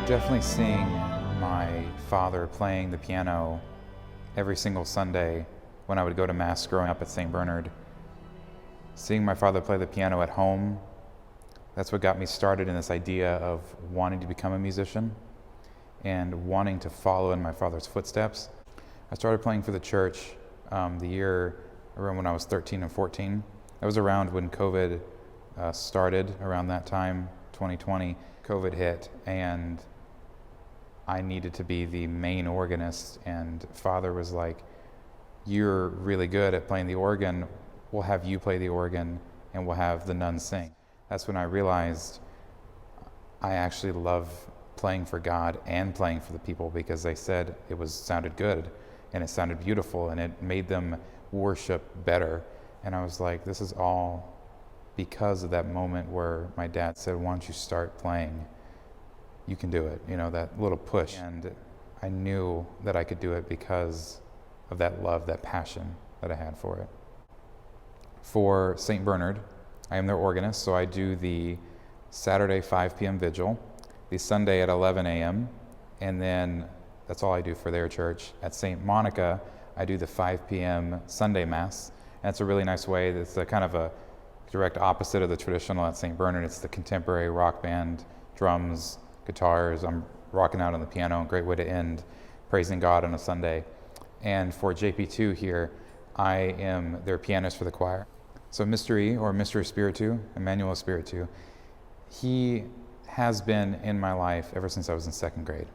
Definitely seeing my father playing the piano every single Sunday when I would go to Mass growing up at St. Bernard. Seeing my father play the piano at home, that's what got me started in this idea of wanting to become a musician and wanting to follow in my father's footsteps. I started playing for the church the year around when I was 13 and 14. That was around when COVID started, around that time, 2020. COVID hit, and I needed to be the main organist, and Father was like, "You're really good at playing the organ. We'll have you play the organ, and we'll have the nuns sing." That's when I realized I actually love playing for God and playing for the people, because they said sounded good, and it sounded beautiful, and it made them worship better. And I was like, this is all because of that moment where my dad said, "Why don't you start playing? You can do it," that little push. And I knew that I could do it because of that love, that passion that I had for it. For St. Bernard, I am their organist, so I do the Saturday 5 p.m. vigil, the Sunday at 11 a.m., and then that's all I do for their church. At St. Monica, I do the 5 p.m. Sunday Mass. And it's a really nice way. It's a kind of a direct opposite of the traditional at St. Bernard. It's the contemporary rock band, drums, guitars. I'm rocking out on the piano. Great way to end praising God on a Sunday. And for JP2 here, I am their pianist for the choir. So Mr. E, or Mr. Espiritu, Emmanuel Espiritu, he has been in my life ever since I was in second grade.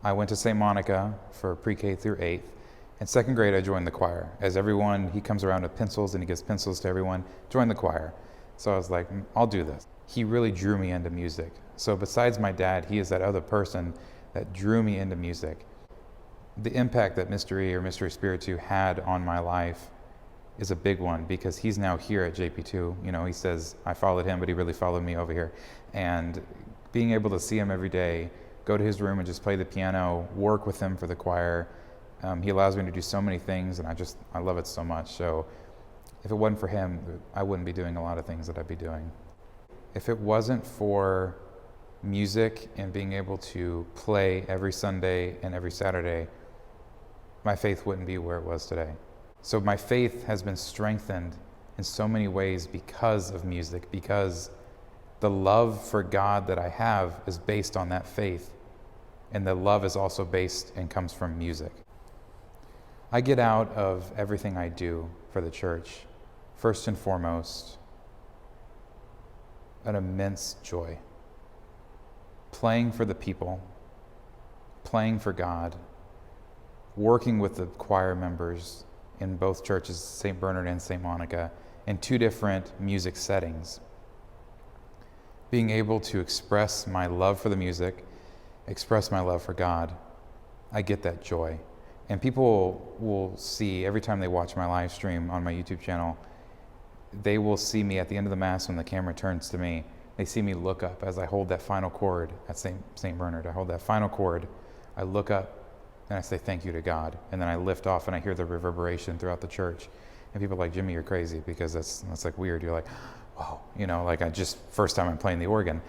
I went to St. Monica for pre-K through 8th. In second grade, I joined the choir. As everyone, he comes around with pencils and he gives pencils to everyone, join the choir. So I was like, I'll do this. He really drew me into music. So besides my dad, he is that other person that drew me into music. The impact that Mr. E or Mr. Espiritu had on my life is a big one, because he's now here at JP2. He says, I followed him, but he really followed me over here. And being able to see him every day, go to his room and just play the piano, work with him for the choir, he allows me to do so many things, and I love it so much. So if it wasn't for him, I wouldn't be doing a lot of things that I'd be doing. If it wasn't for music and being able to play every Sunday and every Saturday, my faith wouldn't be where it was today. So my faith has been strengthened in so many ways because of music, because the love for God that I have is based on that faith, and the love is also based and comes from music. I get out of everything I do for the church, first and foremost, an immense joy. Playing for the people, playing for God, working with the choir members in both churches, St. Bernard and St. Monica, in 2 different music settings. Being able to express my love for the music, express my love for God, I get that joy. And people will see, every time they watch my live stream on my YouTube channel, they will see me at the end of the Mass when the camera turns to me. They see me look up as I hold that final chord at St. Bernard. I hold that final chord, I look up, and I say thank you to God. And then I lift off and I hear the reverberation throughout the church. And people are like, "Jimmy, you're crazy," because that's like weird. You're like, whoa, first time I'm playing the organ.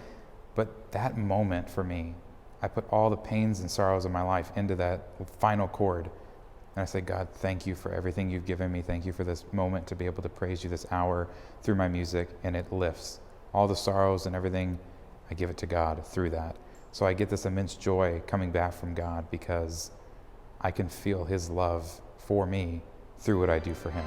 But that moment for me, I put all the pains and sorrows of my life into that final chord. And I say, "God, thank you for everything you've given me. Thank you for this moment to be able to praise you this hour through my music." And it lifts all the sorrows and everything. I give it to God through that. So I get this immense joy coming back from God, because I can feel his love for me through what I do for him.